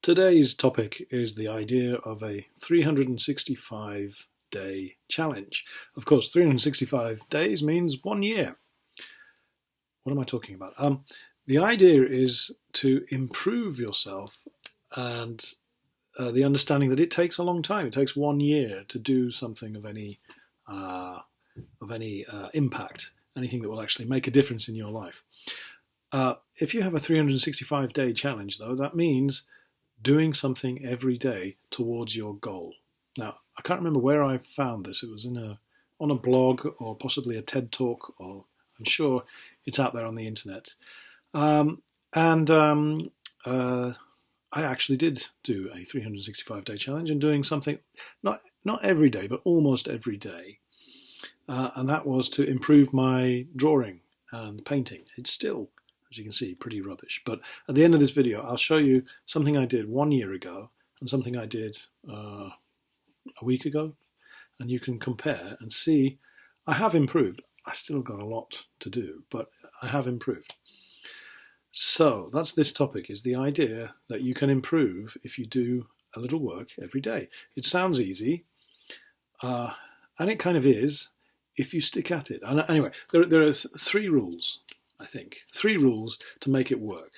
Today's topic is the idea of a 365-day challenge. Of course, 365 days means 1 year. What am I talking about? The idea is to improve yourself and the understanding that it takes a long time. It takes 1 year to do something of any impact, anything that will actually make a difference in your life. If you have a 365-day challenge, though, that means doing something every day towards your goal. Now, I can't remember where I found this. It was on a blog or possibly a TED Talk, or I'm sure it's out there on the internet. I actually did do a 365-day challenge and doing something not every day, but almost every day. And that was to improve my drawing and painting. It's still, as you can see, pretty rubbish. But at the end of this video, I'll show you something I did 1 year ago and something I did a week ago. And you can compare and see I have improved. I still got a lot to do, but I have improved. So that's this topic, is the idea that you can improve if you do a little work every day. It sounds easy, and it kind of is if you stick at it. And anyway, there are three rules, I think. 3 rules to make it work.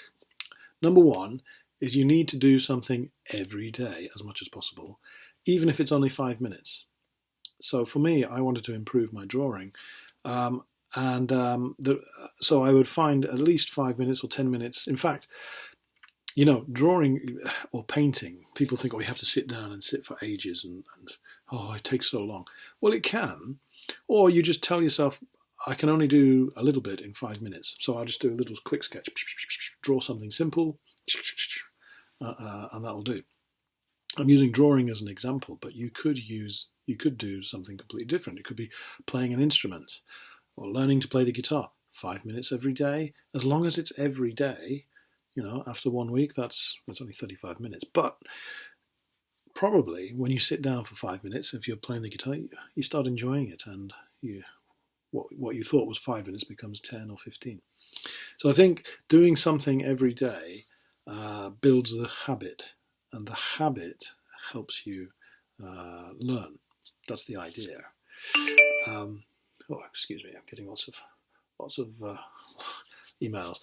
Number 1 is you need to do something every day as much as possible, even if it's only 5 minutes. So for me, I wanted to improve my drawing. So I would find at least 5 minutes or 10 minutes. In fact, drawing or painting, people think, you have to sit down and sit for ages and it takes so long. Well, it can. Or you just tell yourself, I can only do a little bit in 5 minutes. So I'll just do a little quick sketch, draw something simple, and that'll do. I'm using drawing as an example, but you could do something completely different. It could be playing an instrument or learning to play the guitar. 5 minutes every day, as long as it's every day. After 1 week, that's only 35 minutes. But probably when you sit down for 5 minutes, if you're playing the guitar, you start enjoying it, and what you thought was 5 minutes becomes 10 or 15. So I think doing something every day builds the habit, and the habit helps you learn. That's the idea. Excuse me, I'm getting lots of emails.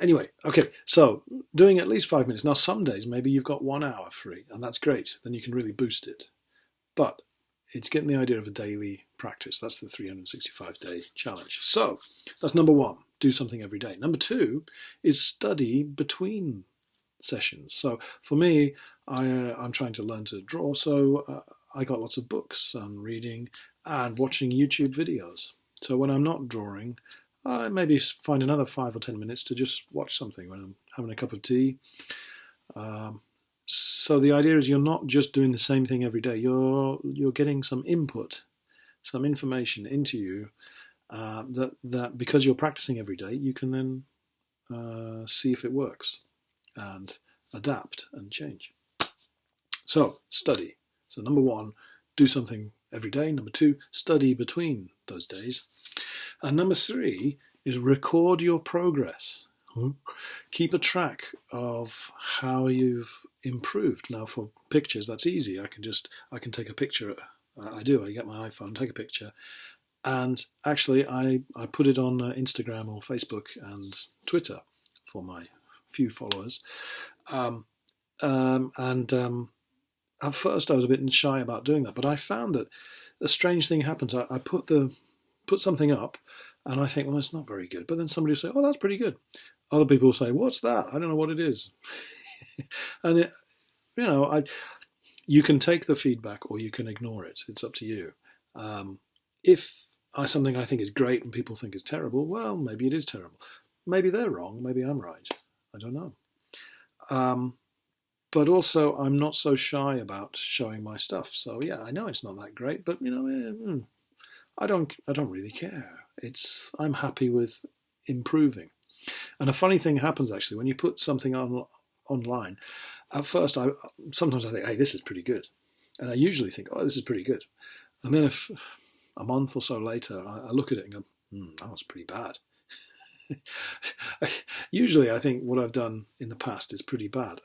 Anyway, okay, so doing at least 5 minutes. Now, some days maybe you've got 1 hour free, and that's great. Then you can really boost it. But it's getting the idea of a daily practice. That's the 365-day challenge. So that's number 1, do something every day. Number 2 is study between sessions. So for me, I'm trying to learn to draw, so I got lots of books and reading and watching YouTube videos. So when I'm not drawing, I maybe find another 5 or 10 minutes to just watch something when I'm having a cup of tea. So the idea is you're not just doing the same thing every day. You're getting some input, some information into you that because you're practicing every day, you can then see if it works and adapt and change. So study. So number 1, do something every day. Number 2, study between those days. And number 3 is record your progress. Keep a track of how you've improved. Now, for pictures, that's easy. I can take a picture. I get my iPhone, take a picture, and actually I put it on Instagram or Facebook and Twitter for my few followers. At first I was a bit shy about doing that, but I found that a strange thing happens. I put something up, and I think, well, it's not very good. But then somebody will say, oh, that's pretty good. Other people will say, what's that? I don't know what it is. And you can take the feedback or you can ignore it. It's up to you. If something I think is great and people think is terrible, well, maybe it is terrible. Maybe they're wrong. Maybe I'm right. I don't know. But also, I'm not so shy about showing my stuff. So yeah, I know it's not that great, but I don't really care. I'm happy with improving. And a funny thing happens actually when you put something online. At first, sometimes I think, hey, this is pretty good, and I usually think, oh, this is pretty good. And then if a month or so later, I look at it and go, that was pretty bad. Usually, I think what I've done in the past is pretty bad,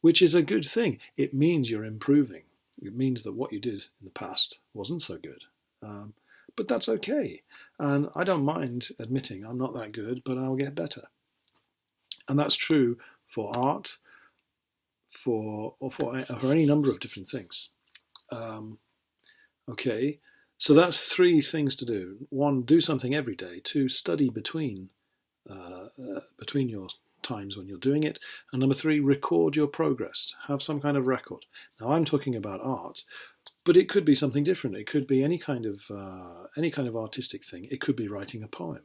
which is a good thing. It means you're improving. It means that what you did in the past wasn't so good. Um, but that's okay. And I don't mind admitting I'm not that good, but I'll get better. And that's true for art, for any number of different things. Um, okay, so that's three things to do. One, do something every day. Two, study between your times when you're doing it. And number three, record your progress. Have some kind of record. Now, I'm talking about art, but it could be something different. It could be any kind of artistic thing. It could be writing a poem.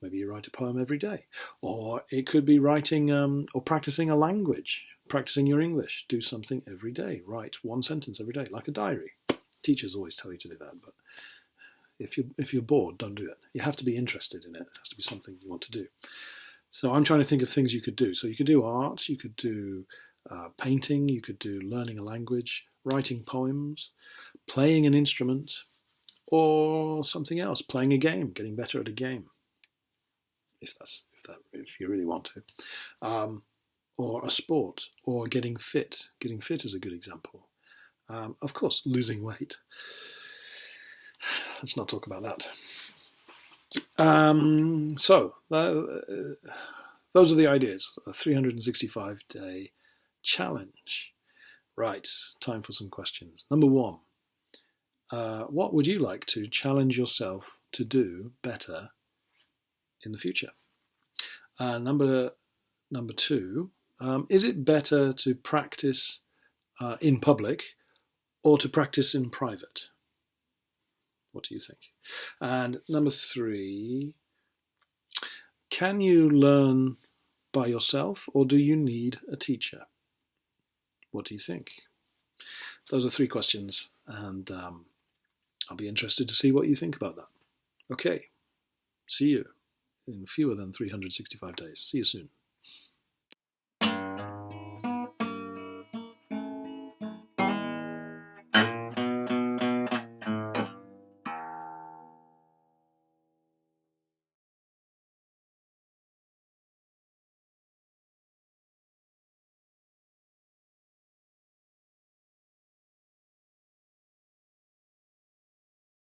Maybe you write a poem every day, or it could be writing or practicing a language, practicing your English. Do something every day. Write one sentence every day, like a diary. Teachers always tell you to do that, but if you're bored, don't do it. You have to be interested in it. It has to be something you want to do. So I'm trying to think of things you could do. So you could do art, you could do painting, you could do learning a language, writing poems, playing an instrument, or something else, playing a game, getting better at a game, if you really want to, or a sport, or getting fit. Getting fit is a good example. Of course, losing weight. Let's not talk about that. So those are the ideas. A 365-day challenge. Right, time for some questions. Number one, what would you like to challenge yourself to do better in the future? Number two, is it better to practice in public or to practice in private? What do you think? And number three, can you learn by yourself or do you need a teacher? What do you think? Those are three questions, and I'll be interested to see what you think about that. Okay, see you in fewer than 365 days. See you soon.